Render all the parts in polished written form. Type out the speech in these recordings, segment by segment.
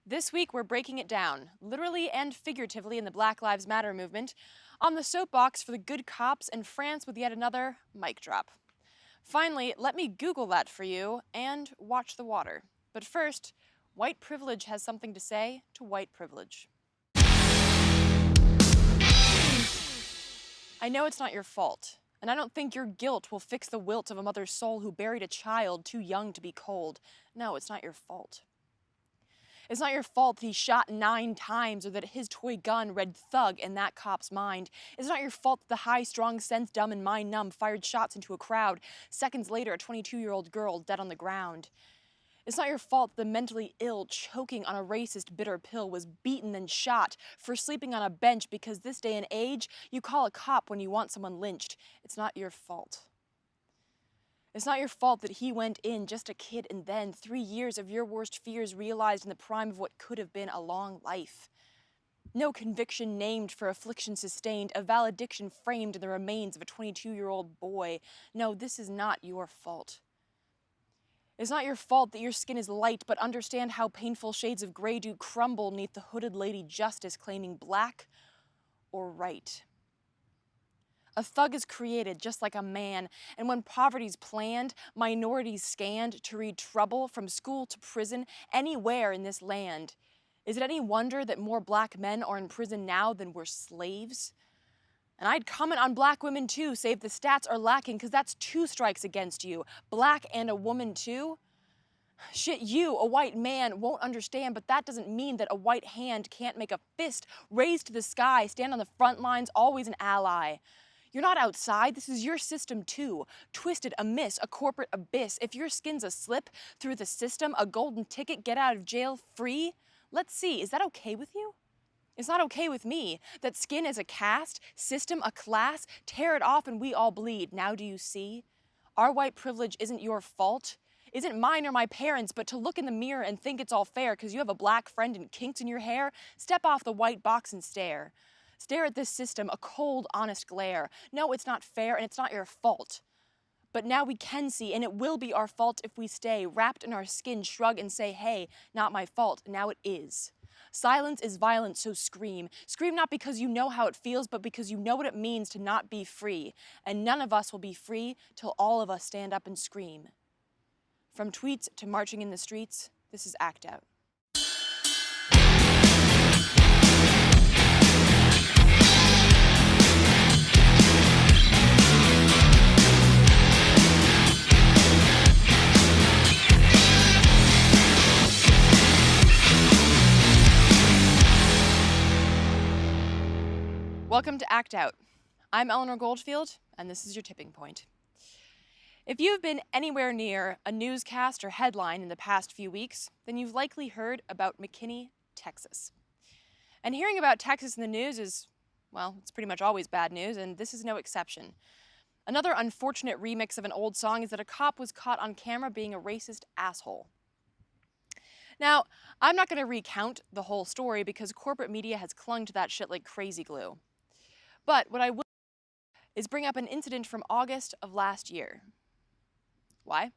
This week, we're breaking it down, literally and figuratively in the Black Lives Matter movement, on the soapbox for the good cops, and France with yet another mic drop. Finally, let me Google that for you and watch the water. But first, white privilege has something to say to white privilege. I know it's not your fault, and I don't think your guilt will fix the wilt of a mother's soul who buried a child too young to be cold. No, it's not your fault. It's not your fault that he shot 9 times or that his toy gun read thug in that cop's mind. It's not your fault that the high, strong, sense dumb and mind numb fired shots into a crowd. Seconds later, a 22-year-old girl dead on the ground. It's not your fault that the mentally ill, choking on a racist bitter pill, was beaten and shot for sleeping on a bench because this day and age, you call a cop when you want someone lynched. It's not your fault. It's not your fault that he went in just a kid and then 3 years of your worst fears realized in the prime of what could have been a long life. No conviction named for affliction sustained, a valediction framed in the remains of a 22-year-old boy. No, this is not your fault. It's not your fault that your skin is light, but understand how painful shades of gray do crumble neath the hooded lady justice claiming black or right. A thug is created just like a man, and when poverty's planned, minorities scanned to read trouble from school to prison anywhere in this land. Is it any wonder that more black men are in prison now than were slaves? And I'd comment on black women too, save the stats are lacking, because that's 2 strikes against you. Black and a woman too? Shit, you, a white man, won't understand, but that doesn't mean that a white hand can't make a fist raised to the sky, stand on the front lines, always an ally. You're not outside, this is your system too. Twisted, amiss, a corporate abyss. If your skin's a slip through the system, a golden ticket, get out of jail free, let's see, is that okay with you? It's not okay with me. That skin is a caste, system, a class, tear it off and we all bleed. Now do you see? Our white privilege isn't your fault. Isn't mine or my parents', but to look in the mirror and think it's all fair because you have a black friend and kinks in your hair, step off the white box and stare. Stare at this system, a cold, honest glare. No, it's not fair and it's not your fault. But now we can see, and it will be our fault if we stay wrapped in our skin, shrug and say, hey, not my fault. Now it is. Silence is violence, so scream. Scream not because you know how it feels, but because you know what it means to not be free. And none of us will be free till all of us stand up and scream. From tweets to marching in the streets, this is Act Out. Welcome to Act Out. I'm Eleanor Goldfield, and this is your tipping point. If you've been anywhere near a newscast or headline in the past few weeks, then you've likely heard about McKinney, Texas. And hearing about Texas in the news is, well, it's pretty much always bad news, and this is no exception. Another unfortunate remix of an old song is that a cop was caught on camera being a racist asshole. Now, I'm not going to recount the whole story because corporate media has clung to that shit like crazy glue. But what I will is bring up an incident from August of last year. Why?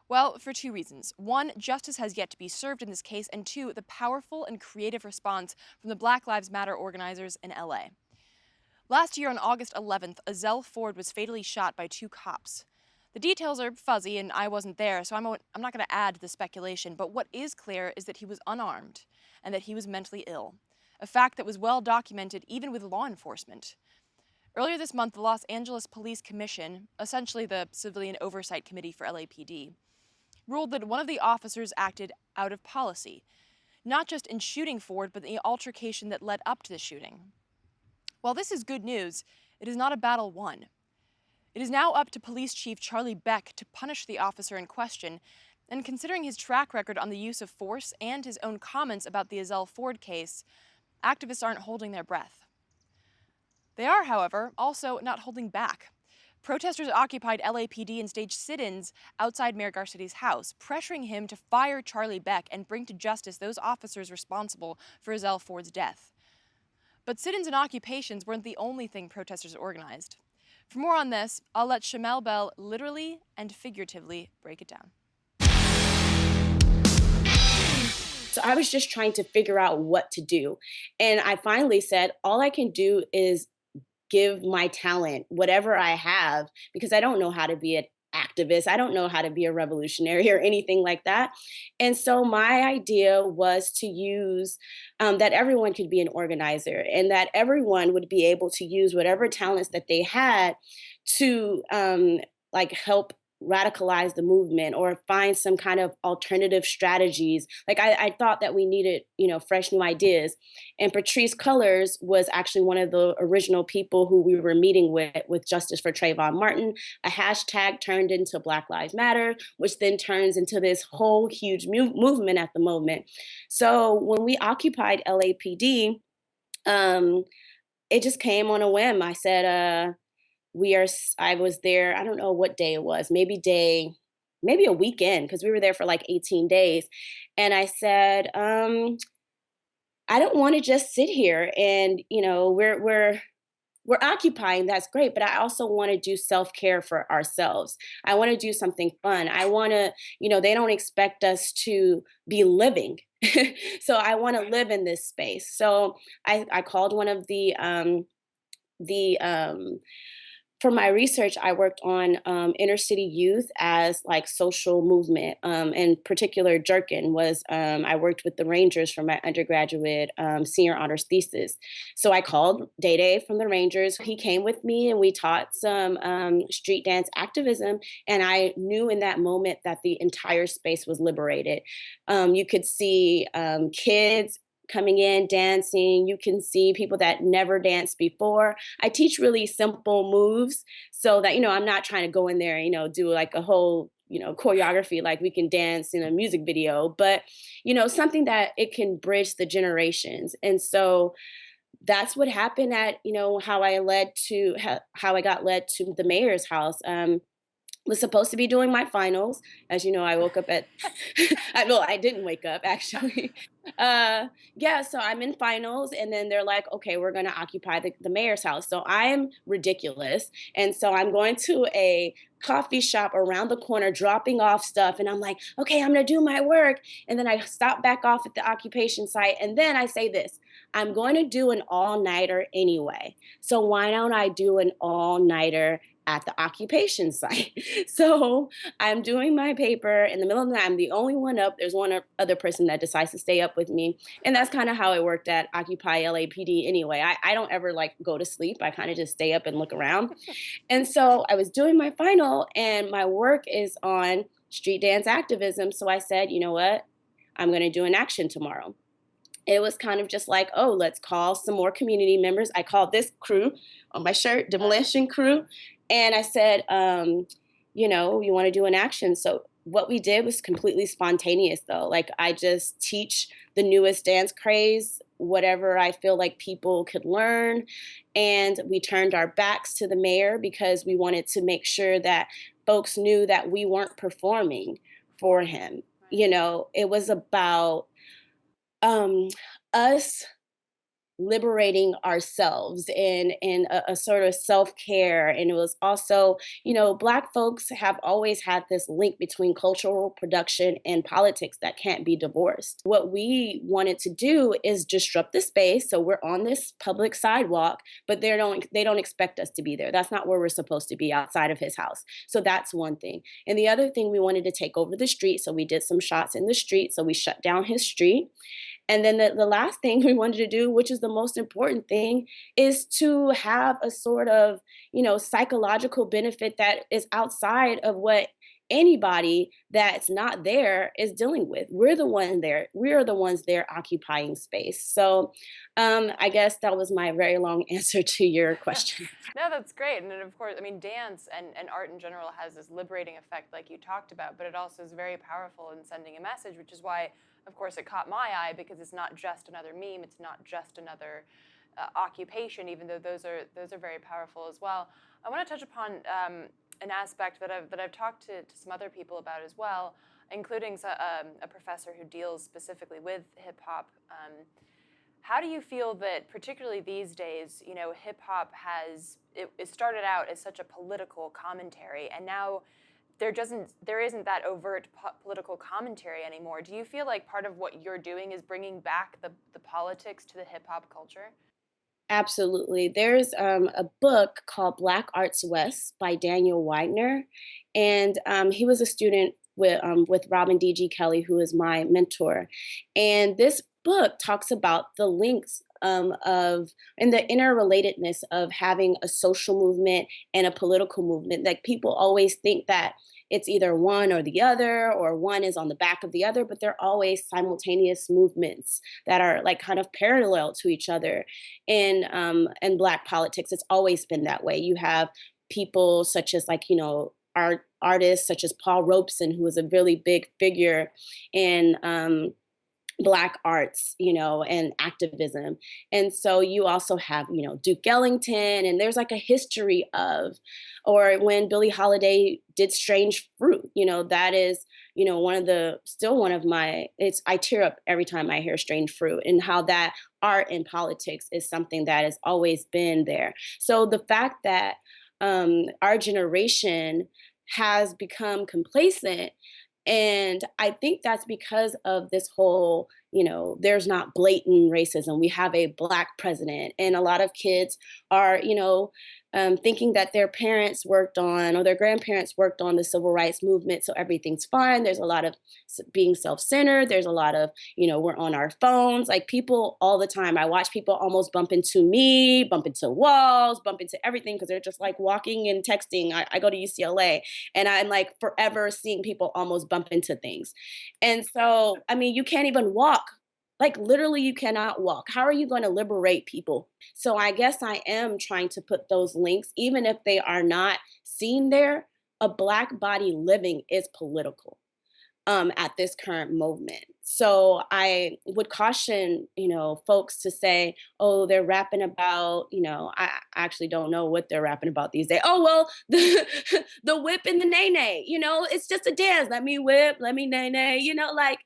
Well, for 2 reasons. 1, justice has yet to be served in this case, and 2, the powerful and creative response from the Black Lives Matter organizers in LA. Last year on August 11th, Azell Ford was fatally shot by 2 cops. The details are fuzzy and I wasn't there, so I'm not going to add to the speculation, but what is clear is that he was unarmed and that he was mentally ill. A fact that was well documented even with law enforcement. Earlier this month, the Los Angeles Police Commission, essentially the Civilian Oversight Committee for LAPD, ruled that one of the officers acted out of policy, not just in shooting Ford, but in the altercation that led up to the shooting. While this is good news, it is not a battle won. It is now up to Police Chief Charlie Beck to punish the officer in question, and considering his track record on the use of force and his own comments about the Azell Ford case, activists aren't holding their breath. They are, however, also not holding back. Protesters occupied LAPD and staged sit-ins outside Mayor Garcetti's house, pressuring him to fire Charlie Beck and bring to justice those officers responsible for Azell Ford's death. But sit-ins and occupations weren't the only thing protesters organized. For more on this, I'll let Shamell Bell literally and figuratively break it down. So I was just trying to figure out what to do. And I finally said, all I can do is give my talent, whatever I have, because I don't know how to be an activist. I don't know how to be a revolutionary or anything like that. And so my idea was to use that everyone could be an organizer and that everyone would be able to use whatever talents that they had to like help radicalize the movement or find some kind of alternative strategies. Like I thought that we needed, fresh new ideas. And Patrice Cullors was actually one of the original people who we were meeting with Justice for Trayvon Martin. A hashtag turned into Black Lives Matter, which then turns into this whole huge movement at the moment. So when we occupied LAPD, um, it just came on a whim. I said, I was there, I don't know what day it was, maybe a weekend, because we were there for like 18 days. And I said, I don't want to just sit here and, we're occupying, that's great, but I also want to do self-care for ourselves. I want to do something fun. I want to, they don't expect us to be living. So I want to live in this space. So I called one of the for my research, I worked on inner city youth as like social movement. In particular, Jerkin was, I worked with the Rangers for my undergraduate senior honors thesis. So I called Day Day from the Rangers. He came with me and we taught some street dance activism. And I knew in that moment that the entire space was liberated. You could see kids coming in dancing. You can see people that never danced before. I teach really simple moves so that, I'm not trying to go in there, do like a whole, choreography like we can dance in a music video, but, something that it can bridge the generations. And so that's what happened at, how I got led to the mayor's house. Was supposed to be doing my finals. As you know, I woke up at I didn't wake up actually. Yeah, so I'm in finals and then they're like, okay, we're gonna occupy the mayor's house. So I'm ridiculous. And so I'm going to a coffee shop around the corner, dropping off stuff, and I'm like, okay, I'm gonna do my work. And then I stop back off at the occupation site, and then I say this. I'm going to do an all-nighter anyway. So why don't I do an all-nighter at the occupation site? So I'm doing my paper in the middle of the night. I'm the only one up. There's one other person that decides to stay up with me. And that's kind of how it worked at Occupy LAPD anyway. I don't ever like go to sleep. I kind of just stay up and look around. And so I was doing my final and my work is on street dance activism. So I said, you know what? I'm going to do an action tomorrow. It was kind of just like, oh, let's call some more community members. I called this crew on my shirt, Demolition Crew. And I said, you want to do an action. So what we did was completely spontaneous though. Like I just teach the newest dance craze, whatever I feel like people could learn. And we turned our backs to the mayor because we wanted to make sure that folks knew that we weren't performing for him. It was about um, us liberating ourselves in a sort of self-care. And it was also, Black folks have always had this link between cultural production and politics that can't be divorced. What we wanted to do is disrupt the space. So we're on this public sidewalk, but they don't expect us to be there. That's not where we're supposed to be, outside of his house. So that's one thing. And the other thing, we wanted to take over the street. So we did some shots in the street. So we shut down his street. And then the last thing we wanted to do, which is the most important thing, is to have a sort of, psychological benefit that is outside of what anybody that's not there is dealing with. We're the one there. We are the ones there occupying space. So I guess that was my very long answer to your question. No, that's great. And then, of course, I mean, dance and art in general has this liberating effect, like you talked about, but it also is very powerful in sending a message, which is why, of course, it caught my eye, because it's not just another meme, it's not just another occupation, even though those are very powerful as well. I want to touch upon an aspect that I've talked to some other people about as well, including a professor who deals specifically with hip hop. How do you feel that, particularly these days, hip hop it started out as such a political commentary, and now there isn't that overt political commentary anymore. Do you feel like part of what you're doing is bringing back the politics to the hip hop culture? Absolutely. There's a book called Black Arts West by Daniel Widener, and he was a student with Robin D.G. Kelly, who is my mentor. And this book talks about the links of and the interrelatedness of having a social movement and a political movement. Like people always think that it's either one or the other, or one is on the back of the other, but they're always simultaneous movements that are like kind of parallel to each other in Black politics. It's always been that way. You have people such as like, artists such as Paul Robeson, who was a really big figure in Black arts, and activism. And so you also have, Duke Ellington, and there's like a history of, or when Billie Holiday did Strange Fruit, that is, still one of my, I tear up every time I hear Strange Fruit, and how that art and politics is something that has always been there. So the fact that our generation has become complacent, and I think that's because of this whole, there's not blatant racism. We have a Black president, and a lot of kids are, thinking that their parents worked on, or their grandparents worked on the civil rights movement, so everything's fine. There's a lot of being self centered. There's a lot of, we're on our phones. Like people all the time, I watch people almost bump into me, bump into walls, bump into everything because they're just like walking and texting. I go to UCLA, and I'm like forever seeing people almost bump into things. And so, I mean, you can't even walk. Like literally, you cannot walk. How are you going to liberate people? So I guess I am trying to put those links, even if they are not seen there. A Black body living is political at this current moment. So I would caution, folks to say, oh, they're rapping about, I actually don't know what they're rapping about these days. Oh, well, the whip and the nay nay, it's just a dance. Let me whip, let me nay nay, like,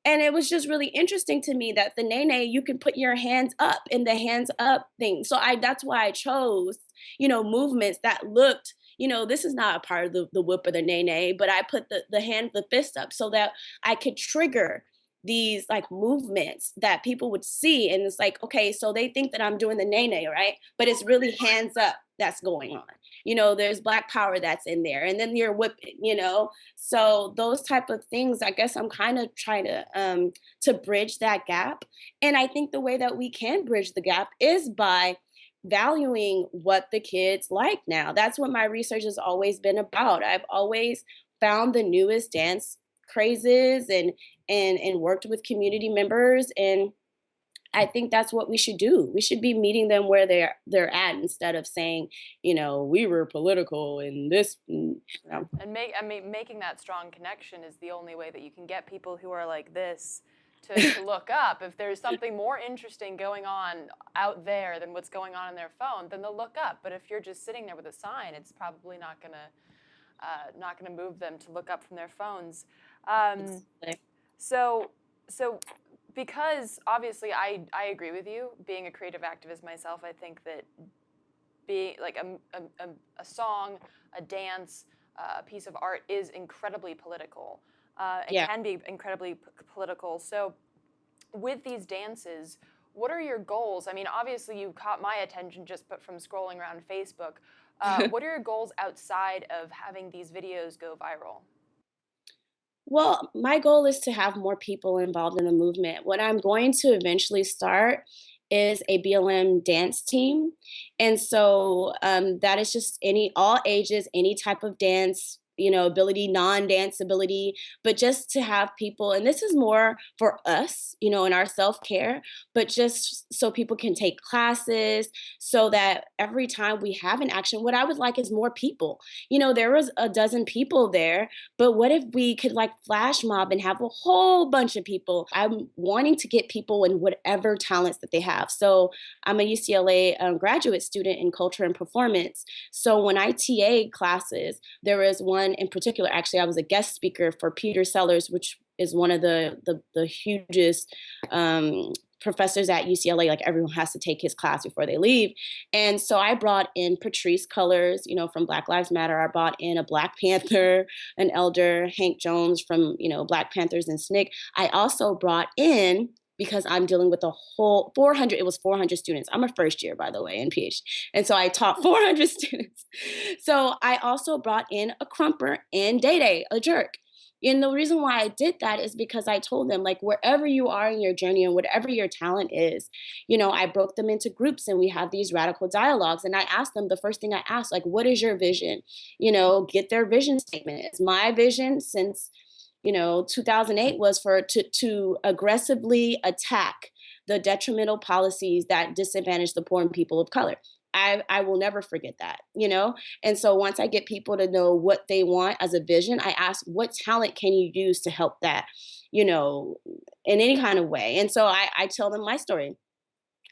and it was just really interesting to me that the nene, you can put your hands up in the hands up thing. So that's why I chose, movements that looked, this is not a part of the whip or the nene, but I put the hand, the fist up so that I could trigger these like movements that people would see. And it's like, okay, so they think that I'm doing the nene, right? But it's really hands up that's going on. There's Black power that's in there. And then you're whipping, so those type of things, I guess I'm kind of trying to bridge that gap. And I think the way that we can bridge the gap is by valuing what the kids like now. That's what my research has always been about. I've always found the newest dance crazes and worked with community members, and I think that's what we should do. We should be meeting them where they're at, instead of saying, we were political and this. And making that strong connection is the only way that you can get people who are like this to look up. If there's something more interesting going on out there than what's going on in their phone, then they'll look up. But if you're just sitting there with a sign, it's probably not gonna move them to look up from their phones. Um, so so because obviously I agree with you. Being a creative activist myself, I think that being like a song, a dance, a piece of art is incredibly political. It Yeah. can be incredibly political. So, with these dances, what are your goals? I mean, obviously, you caught my attention just from scrolling around Facebook. What are your goals outside of having these videos go viral? Well, my goal is to have more people involved in the movement. What I'm going to eventually start is a BLM dance team. And so that is just all ages, any type of dance, ability, non-dance ability, but just to have people, and this is more for us, in our self-care, but just so people can take classes, so that every time we have an action, what I would like is more people. There was a dozen people there, but what if we could like flash mob and have a whole bunch of people? I'm wanting to get people in whatever talents that they have. So I'm a UCLA graduate student in culture and performance. So when I TA classes, there was one in particular. Actually, I was a guest speaker for Peter Sellers, which is one of the hugest professors at UCLA, like everyone has to take his class before they leave. And so I brought in Patrice colors, from Black Lives Matter. I brought in a Black Panther, an elder, Hank Jones from, Black Panthers and SNCC. I also brought in, because I'm dealing with a whole 400, it was 400 students. I'm a first year, by the way, in PhD. And so I taught 400 students. So I also brought in a crumper and Day Day, a jerk. And the reason why I did that is because I told them, like, wherever you are in your journey and whatever your talent is, I broke them into groups and we have these radical dialogues. And I asked them, the first thing I asked, like, what is your vision? Get their vision statement. It's my vision since, 2008 was to aggressively attack the detrimental policies that disadvantage the poor and people of color. I will never forget that. And so once I get people to know what they want as a vision, I ask, what talent can you use to help that, in any kind of way? And so I tell them my story.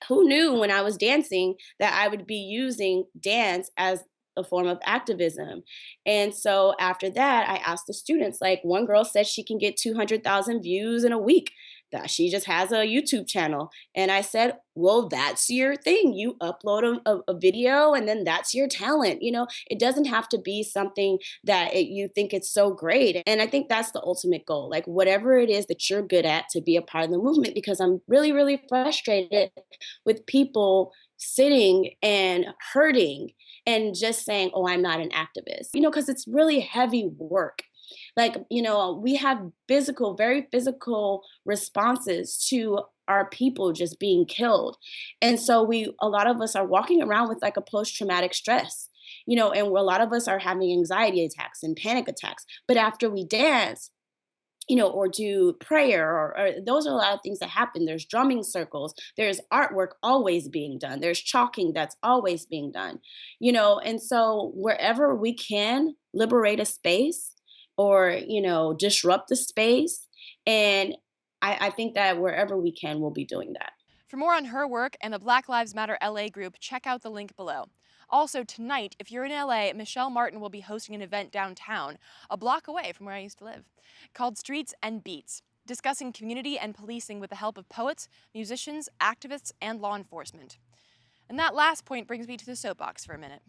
Who knew when I was dancing that I would be using dance as a form of activism? And so after that, I asked the students, like one girl said she can get 200,000 views in a week. That she just has a YouTube channel. And I said, well, that's your thing. You upload a video and then that's your talent. It doesn't have to be something that you think it's so great. And I think that's the ultimate goal. Like whatever it is that you're good at, to be a part of the movement, because I'm really, really frustrated with people sitting and hurting and just saying, oh, I'm not an activist, because it's really heavy work. Like, we have very physical responses to our people just being killed. And so a lot of us are walking around with like a post-traumatic stress, and a lot of us are having anxiety attacks and panic attacks. But after we dance, or do prayer, or those are a lot of things that happen. There's drumming circles, there's artwork always being done, there's chalking that's always being done, and so wherever we can liberate a space or, disrupt the space. And I think that wherever we can, we'll be doing that. For more on her work and the Black Lives Matter LA group, check out the link below. Also, tonight, if you're in LA, Michelle Martin will be hosting an event downtown, a block away from where I used to live, called Streets and Beats, discussing community and policing with the help of poets, musicians, activists, and law enforcement. And that last point brings me to the soapbox for a minute.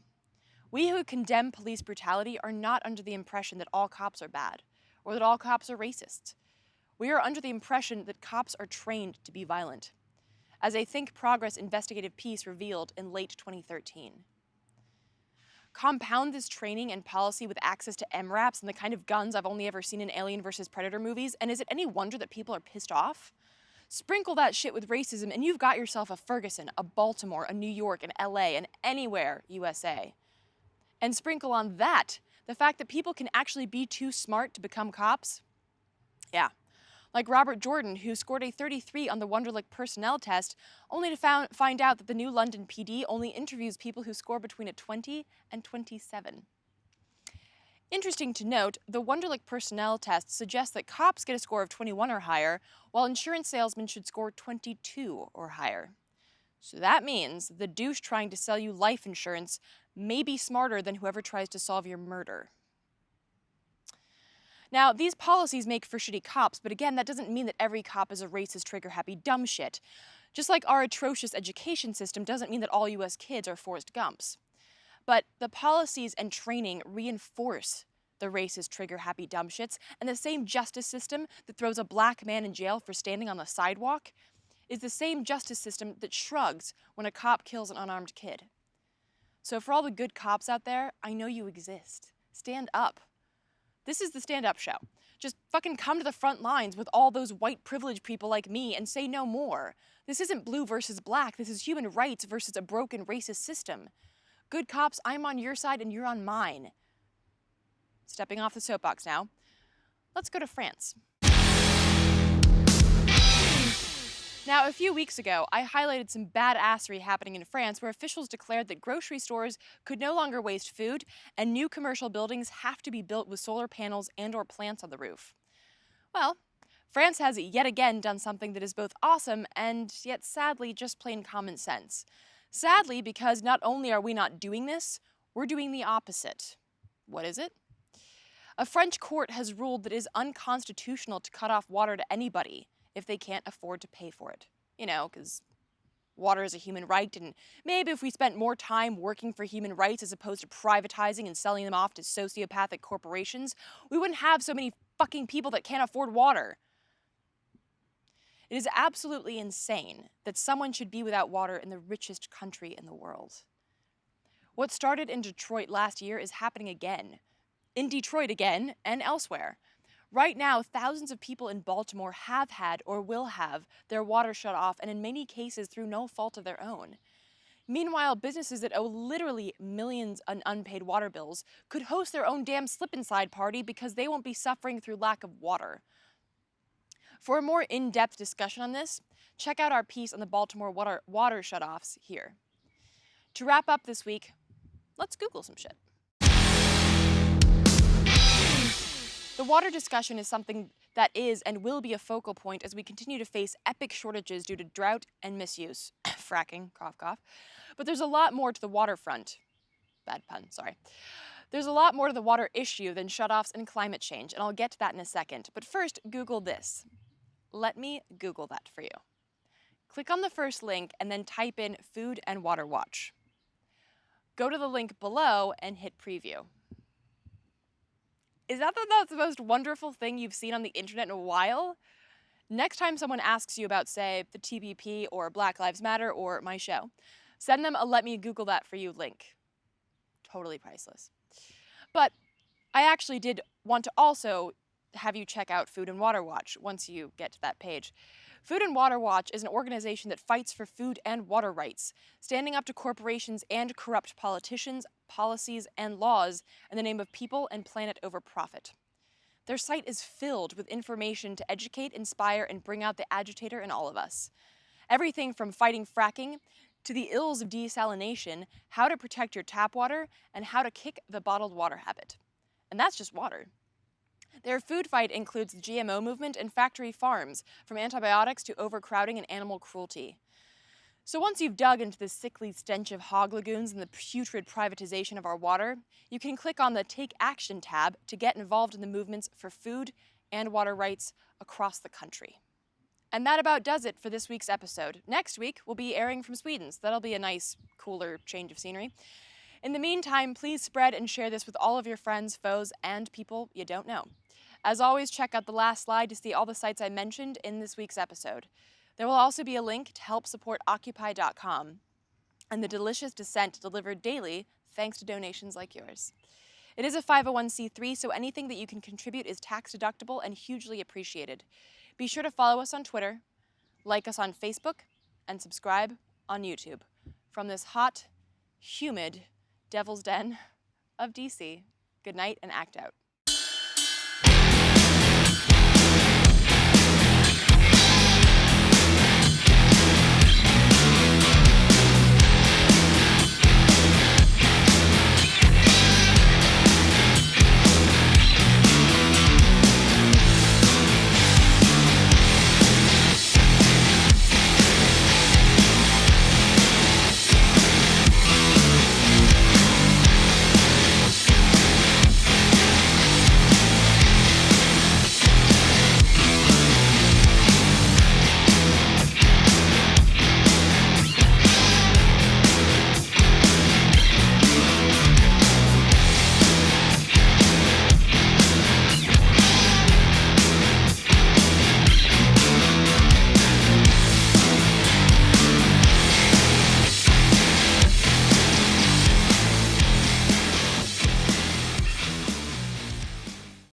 We who condemn police brutality are not under the impression that all cops are bad, or that all cops are racist. We are under the impression that cops are trained to be violent, as a Think Progress investigative piece revealed in late 2013. Compound this training and policy with access to MRAPs and the kind of guns I've only ever seen in Alien vs. Predator movies, and is it any wonder that people are pissed off? Sprinkle that shit with racism and you've got yourself a Ferguson, a Baltimore, a New York, an LA, and anywhere USA. And sprinkle on that the fact that people can actually be too smart to become cops. Yeah. Like Robert Jordan, who scored a 33 on the Wonderlic personnel test, only to find out that the new London PD only interviews people who score between a 20 and 27. Interesting to note, the Wonderlic personnel test suggests that cops get a score of 21 or higher, while insurance salesmen should score 22 or higher. So that means the douche trying to sell you life insurance may be smarter than whoever tries to solve your murder. Now, these policies make for shitty cops, but again, that doesn't mean that every cop is a racist, trigger-happy dumb shit. Just like our atrocious education system doesn't mean that all US kids are Forrest Gumps. But the policies and training reinforce the racist, trigger-happy dumb shits, and the same justice system that throws a black man in jail for standing on the sidewalk is the same justice system that shrugs when a cop kills an unarmed kid. So for all the good cops out there, I know you exist. Stand up. This is the stand-up show. Just fucking come to the front lines with all those white privileged people like me and say no more. This isn't blue versus black. This is human rights versus a broken racist system. Good cops, I'm on your side and you're on mine. Stepping off the soapbox now, let's go to France. Now, a few weeks ago, I highlighted some badassery happening in France where officials declared that grocery stores could no longer waste food and new commercial buildings have to be built with solar panels and/or plants on the roof. Well, France has yet again done something that is both awesome and yet sadly just plain common sense. Sadly, because not only are we not doing this, we're doing the opposite. What is it? A French court has ruled that it is unconstitutional to cut off water to anybody if they can't afford to pay for it. because water is a human right, and maybe if we spent more time working for human rights as opposed to privatizing and selling them off to sociopathic corporations, we wouldn't have so many fucking people that can't afford water. It is absolutely insane that someone should be without water in the richest country in the world. What started in Detroit last year is happening again. In Detroit again, and elsewhere. Right now, thousands of people in Baltimore have had or will have their water shut off, and in many cases through no fault of their own. Meanwhile, businesses that owe literally millions in unpaid water bills could host their own damn slip-and-slide party because they won't be suffering through lack of water. For a more in-depth discussion on this, check out our piece on the Baltimore water shutoffs here. To wrap up this week, let's Google some shit. The water discussion is something that is and will be a focal point as we continue to face epic shortages due to drought and misuse. Fracking, cough, cough. But there's a lot more to the waterfront. Bad pun, sorry. There's a lot more to the water issue than shutoffs and climate change, and I'll get to that in a second. But first, Google this. Let me Google that for you. Click on the first link and then type in Food and Water Watch. Go to the link below and hit preview. Is that the most wonderful thing you've seen on the internet in a while? Next time someone asks you about, say, the TBP or Black Lives Matter or my show, send them a Let Me Google That For You link. Totally priceless. But I actually did want to also have you check out Food and Water Watch once you get to that page. Food and Water Watch is an organization that fights for food and water rights, standing up to corporations and corrupt politicians, policies, and laws in the name of people and planet over profit. Their site is filled with information to educate, inspire, and bring out the agitator in all of us. Everything from fighting fracking to the ills of desalination, how to protect your tap water, and how to kick the bottled water habit. And that's just water. Their food fight includes the GMO movement and factory farms, from antibiotics to overcrowding and animal cruelty. So once you've dug into the sickly stench of hog lagoons and the putrid privatization of our water, you can click on the Take Action tab to get involved in the movements for food and water rights across the country. And that about does it for this week's episode. Next week, we'll be airing from Sweden, so that'll be a nice, cooler change of scenery. In the meantime, please spread and share this with all of your friends, foes, and people you don't know. As always, check out the last slide to see all the sites I mentioned in this week's episode. There will also be a link to help support Occupy.com and the delicious dissent delivered daily thanks to donations like yours. It is a 501c3, so anything that you can contribute is tax deductible and hugely appreciated. Be sure to follow us on Twitter, like us on Facebook, and subscribe on YouTube. From this hot, humid Devil's Den of DC, good night and act out.